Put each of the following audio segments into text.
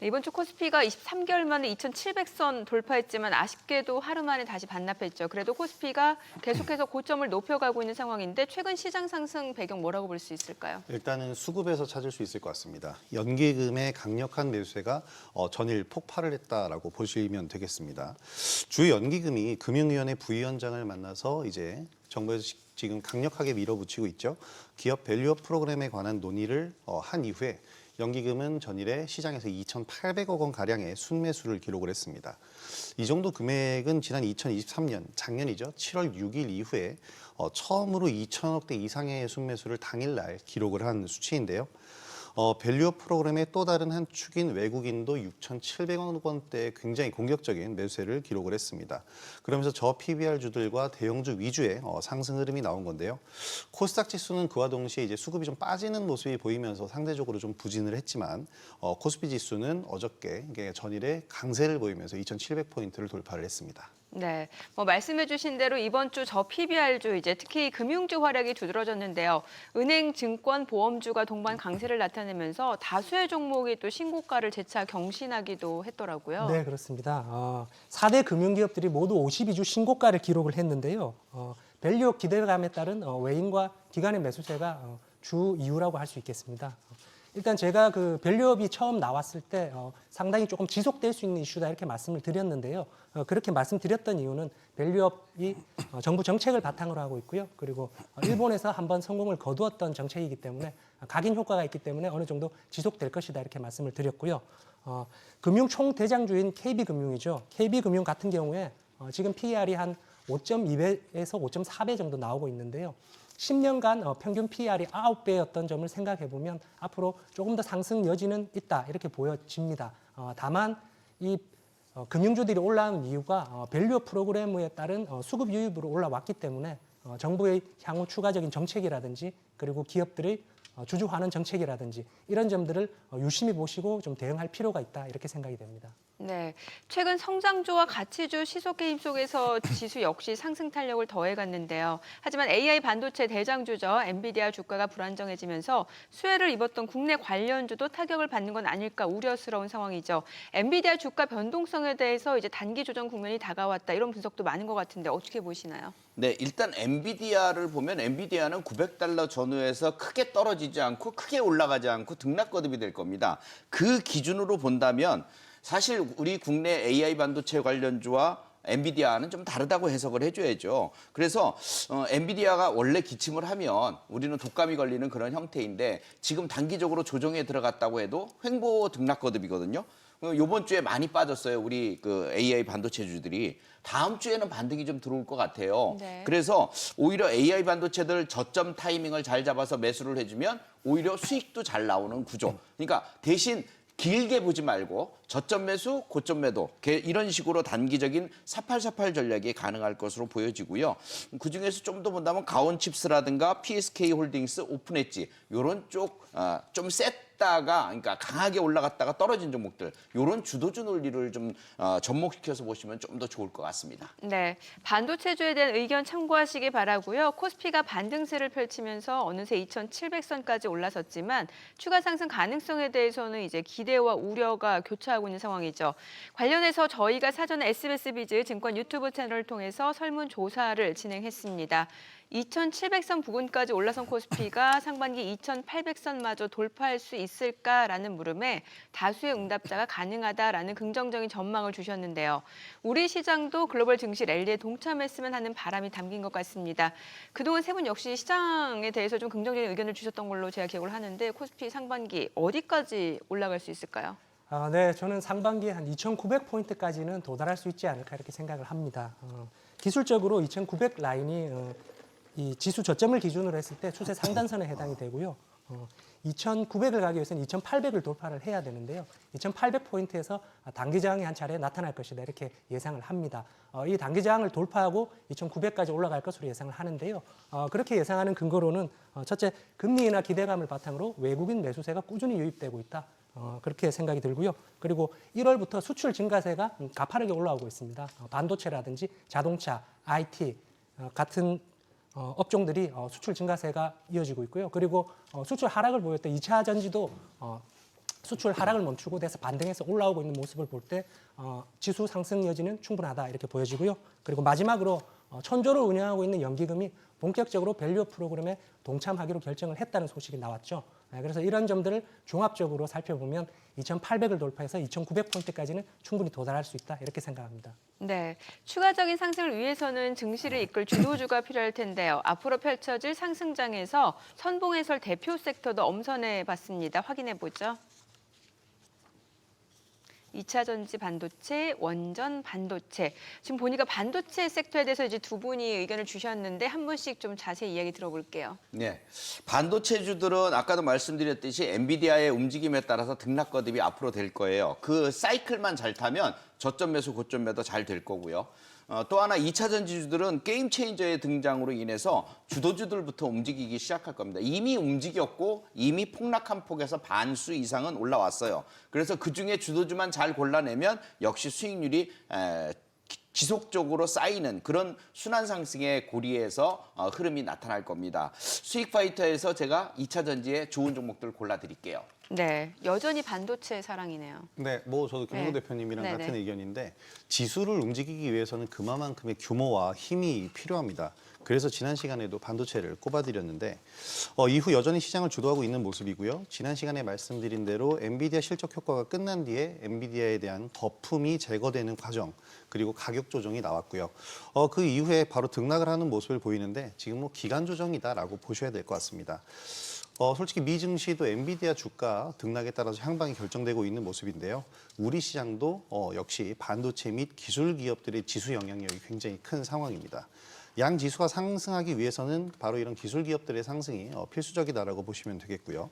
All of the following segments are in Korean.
네, 이번 주 코스피가 23개월 만에 2,700선 돌파했지만 아쉽게도 하루 만에 다시 반납했죠. 그래도 코스피가 계속해서 고점을 높여가고 있는 상황인데 최근 시장 상승 배경 뭐라고 볼 수 있을까요? 일단은 수급에서 찾을 수 있을 것 같습니다. 연기금의 강력한 매수세가 전일 폭발을 했다라고 보시면 되겠습니다. 주 연기금이 금융위원회 부위원장을 만나서 이제 정부에서 지금 강력하게 밀어붙이고 있죠. 기업 밸류업 프로그램에 관한 논의를 한 이후에 연기금은 전일에 시장에서 2,800억 원 가량의 순매수를 기록을 했습니다. 이 정도 금액은 지난 2023년 작년이죠. 7월 6일 이후에 처음으로 2천억대 이상의 순매수를 당일날 기록을 한 수치인데요. 밸류업 프로그램의 또 다른 한 축인 외국인도 6,700억 원대의 굉장히 공격적인 매수세를 기록을 했습니다. 그러면서 저 PBR주들과 대형주 위주의 상승 흐름이 나온 건데요. 코스닥 지수는 그와 동시에 이제 수급이 좀 빠지는 모습이 보이면서 상대적으로 좀 부진을 했지만 코스피 지수는 어저께 전일에 강세를 보이면서 2,700포인트를 돌파를 했습니다. 네, 말씀해주신 대로 이번 주 저 PBR주 이제 특히 금융주 활약이 두드러졌는데요. 은행, 증권, 보험주가 동반 강세를 나타내면서 다수의 종목이 또 신고가를 재차 경신하기도 했더라고요. 네, 그렇습니다. 4대 금융기업들이 모두 52주 신고가를 기록을 했는데요. 밸류업 기대감에 따른 외인과 기관의 매수세가 주 이유라고 할 수 있겠습니다. 일단 제가 그 밸류업이 처음 나왔을 때 상당히 조금 지속될 수 있는 이슈다 이렇게 말씀을 드렸는데요. 그렇게 말씀드렸던 이유는 밸류업이 정부 정책을 바탕으로 하고 있고요. 그리고 일본에서 한번 성공을 거두었던 정책이기 때문에 각인 효과가 있기 때문에 어느 정도 지속될 것이다 이렇게 말씀을 드렸고요. 금융 총대장주인 KB금융이죠. KB금융 같은 경우에 지금 PER이 한 5.2배에서 5.4배 정도 나오고 있는데요. 10년간 평균 PER이 9배였던 점을 생각해 보면 앞으로 조금 더 상승 여지는 있다 이렇게 보여집니다. 다만 이 금융주들이 올라온 이유가 밸류업 프로그램에 따른 수급 유입으로 올라왔기 때문에 정부의 향후 추가적인 정책이라든지 그리고 기업들의 주주환원 정책이라든지 이런 점들을 유심히 보시고 좀 대응할 필요가 있다 이렇게 생각이 됩니다. 네, 최근 성장주와 가치주 시속 게임 속에서 지수 역시 상승 탄력을 더해갔는데요. 하지만 AI 반도체 대장주죠. 엔비디아 주가가 불안정해지면서 수혜를 입었던 국내 관련주도 타격을 받는 건 아닐까 우려스러운 상황이죠. 엔비디아 주가 변동성에 대해서 이제 단기 조정 국면이 다가왔다 이런 분석도 많은 것 같은데 어떻게 보시나요? 네, 일단 엔비디아를 보면 엔비디아는 $900 전후에서 크게 떨어지지 않고 크게 올라가지 않고 등락거듭이 될 겁니다. 그 기준으로 본다면 사실 우리 국내 AI 반도체 관련주와 엔비디아는 좀 다르다고 해석을 해줘야죠. 그래서 엔비디아가 원래 기침을 하면 우리는 독감이 걸리는 그런 형태인데 지금 단기적으로 조정에 들어갔다고 해도 횡보 등락거듭이거든요. 이번 주에 많이 빠졌어요. 우리 그 AI 반도체주들이. 다음 주에는 반등이 좀 들어올 것 같아요. 네. 그래서 오히려 AI 반도체들 저점 타이밍을 잘 잡아서 매수를 해주면 오히려 수익도 잘 나오는 구조. 그러니까 대신 길게 보지 말고 저점 매수, 고점 매도 이런 식으로 단기적인 4848 전략이 가능할 것으로 보여지고요. 그중에서 좀 더 본다면 가온칩스라든가 PSK 홀딩스, 오픈엣지 이런 쪽 좀 셌다가 그러니까 강하게 올라갔다가 떨어진 종목들 이런 주도주 논리를 좀 접목시켜서 보시면 좀 더 좋을 것 같습니다. 네, 반도체주에 대한 의견 참고하시기 바라고요. 코스피가 반등세를 펼치면서 어느새 2,700선까지 올라섰지만 추가 상승 가능성에 대해서는 이제 기대와 우려가 교차하고 있는 상황이죠. 관련해서 저희가 사전에 SBS비즈 증권 유튜브 채널을 통해서 설문조사를 진행했습니다. 2,700선 부근까지 올라선 코스피가 상반기 2,800선마저 돌파할 수 있을까라는 물음에 다수의 응답자가 가능하다라는 긍정적인 전망을 주셨는데요. 우리 시장도 글로벌 증시 랠리에 동참했으면 하는 바람이 담긴 것 같습니다. 그동안 세 분 역시 시장에 대해서 좀 긍정적인 의견을 주셨던 걸로 제가 기억을 하는데 코스피 상반기 어디까지 올라갈 수 있을까요? 네, 저는 상반기에 한 2,900포인트까지는 도달할 수 있지 않을까 이렇게 생각을 합니다. 기술적으로 2,900 라인이 이 지수 저점을 기준으로 했을 때 추세 상단선에 해당이 되고요. 2,900을 가기 위해서는 2,800을 돌파를 해야 되는데요. 2,800포인트에서 단기 저항이 한 차례 나타날 것이다 이렇게 예상을 합니다. 이 단기 저항을 돌파하고 2,900까지 올라갈 것으로 예상을 하는데요. 그렇게 예상하는 근거로는 첫째, 금리 인하 기대감을 바탕으로 외국인 매수세가 꾸준히 유입되고 있다. 그렇게 생각이 들고요. 그리고 1월부터 수출 증가세가 가파르게 올라오고 있습니다. 반도체라든지 자동차, IT 같은 업종들이 수출 증가세가 이어지고 있고요. 그리고 수출 하락을 보였던 2차 전지도 수출 하락을 멈추고 돼서 반등해서 올라오고 있는 모습을 볼 때 지수 상승 여지는 충분하다 이렇게 보여지고요. 그리고 마지막으로 천조를 운영하고 있는 연기금이 본격적으로 밸류업 프로그램에 동참하기로 결정을 했다는 소식이 나왔죠. 그래서 이런 점들을 종합적으로 살펴보면 2,800을 돌파해서 2,900포인트까지는 충분히 도달할 수 있다 이렇게 생각합니다. 네, 추가적인 상승을 위해서는 증시를 이끌 주도주가 필요할 텐데요. 앞으로 펼쳐질 상승장에서 선봉해설 대표 섹터도 엄선해 봤습니다. 확인해 보죠. 2차 전지 반도체, 원전 반도체. 지금 보니까 반도체 섹터에 대해서 이제 두 분이 의견을 주셨는데 한 분씩 좀 자세히 이야기 들어볼게요. 네, 반도체주들은 아까도 말씀드렸듯이 엔비디아의 움직임에 따라서 등락 거듭이 앞으로 될 거예요. 그 사이클만 잘 타면 저점 매수, 고점 매도 잘 될 거고요. 또 하나 2차 전지주들은 게임 체인저의 등장으로 인해서 주도주들부터 움직이기 시작할 겁니다. 이미 움직였고 이미 폭락한 폭에서 반수 이상은 올라왔어요. 그래서 그중에 주도주만 잘 골라내면 역시 수익률이 지속적으로 쌓이는 그런 순환 상승의 고리에서 흐름이 나타날 겁니다. 수익 파이터에서 제가 2차 전지의 좋은 종목들 골라드릴게요. 네, 여전히 반도체 사랑이네요. 네, 뭐 저도 김용호 네. 대표님이랑 네네. 같은 의견인데 지수를 움직이기 위해서는 그만큼의 규모와 힘이 필요합니다. 그래서 지난 시간에도 반도체를 꼽아드렸는데 이후 여전히 시장을 주도하고 있는 모습이고요. 지난 시간에 말씀드린 대로 엔비디아 실적 효과가 끝난 뒤에 엔비디아에 대한 거품이 제거되는 과정 그리고 가격 조정이 나왔고요. 그 이후에 바로 등락을 하는 모습을 보이는데 지금 뭐 기간 조정이다라고 보셔야 될 것 같습니다. 솔직히 미 증시도 엔비디아 주가 등락에 따라서 향방이 결정되고 있는 모습인데요. 우리 시장도 역시 반도체 및 기술 기업들의 지수 영향력이 굉장히 큰 상황입니다. 양 지수가 상승하기 위해서는 바로 이런 기술 기업들의 상승이 필수적이다라고 보시면 되겠고요.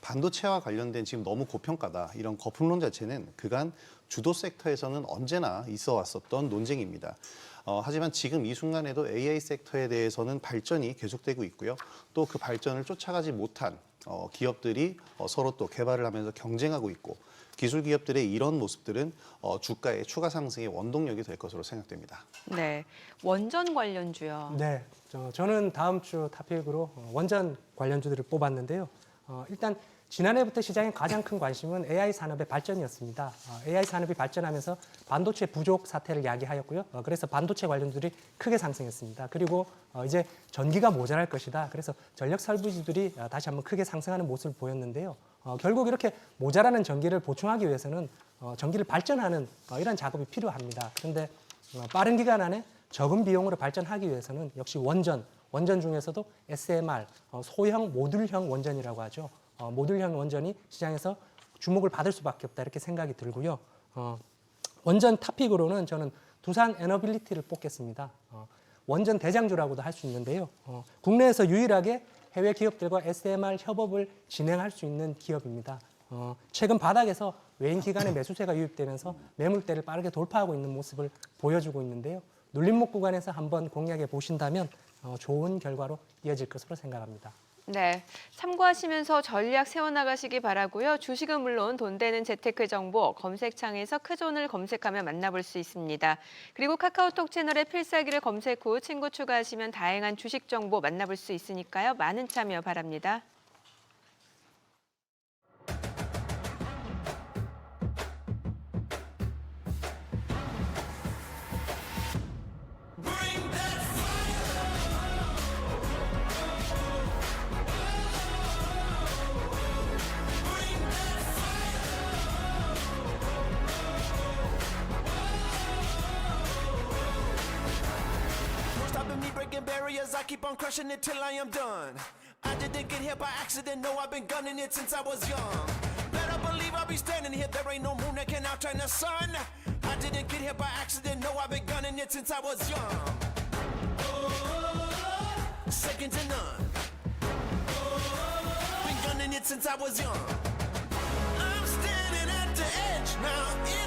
반도체와 관련된 지금 너무 고평가다 이런 거품론 자체는 그간 주도 섹터에서는 언제나 있어 왔었던 논쟁입니다. 하지만 지금 이 순간에도 AI 섹터에 대해서는 발전이 계속되고 있고요. 또 그 발전을 쫓아가지 못한 기업들이 서로 또 개발을 하면서 경쟁하고 있고 기술 기업들의 이런 모습들은 주가의 추가 상승의 원동력이 될 것으로 생각됩니다. 네, 원전 관련주요. 네, 저는 다음 주 토픽으로 원전 관련주들을 뽑았는데요. 일단 지난해부터 시장의 가장 큰 관심은 AI 산업의 발전이었습니다. AI 산업이 발전하면서 반도체 부족 사태를 야기하였고요. 그래서 반도체 관련주들이 크게 상승했습니다. 그리고 이제 전기가 모자랄 것이다. 그래서 전력 설비주들이 다시 한번 크게 상승하는 모습을 보였는데요. 결국 이렇게 모자라는 전기를 보충하기 위해서는 전기를 발전하는 이런 작업이 필요합니다. 그런데 빠른 기간 안에 적은 비용으로 발전하기 위해서는 역시 원전 중에서도 SMR, 소형 모듈형 원전이라고 하죠. 모듈형 원전이 시장에서 주목을 받을 수밖에 없다 이렇게 생각이 들고요. 원전 토픽으로는 저는 두산 에너빌리티를 뽑겠습니다. 원전 대장주라고도 할 수 있는데요. 국내에서 유일하게 해외 기업들과 SMR 협업을 진행할 수 있는 기업입니다. 최근 바닥에서 외인 기관의 매수세가 유입되면서 매물대를 빠르게 돌파하고 있는 모습을 보여주고 있는데요. 눌림목 구간에서 한번 공략해 보신다면 좋은 결과로 이어질 것으로 생각합니다. 네, 참고하시면서 전략 세워나가시기 바라고요. 주식은 물론 돈 되는 재테크 정보 검색창에서 크존을 검색하면 만나볼 수 있습니다. 그리고 카카오톡 채널에 필살기를 검색 후 친구 추가하시면 다양한 주식 정보 만나볼 수 있으니까요. 많은 참여 바랍니다. Stopping me breaking barriers, I keep on crushing it till I am done. I didn't get here by accident, no, I've been gunning it since I was young. Better believe I'll be standing here, there ain't no moon that can outshine the sun. I didn't get here by accident, no, I've been gunning it since I was young. Second to none. Been gunning it since I was young. I'm standing at the edge now.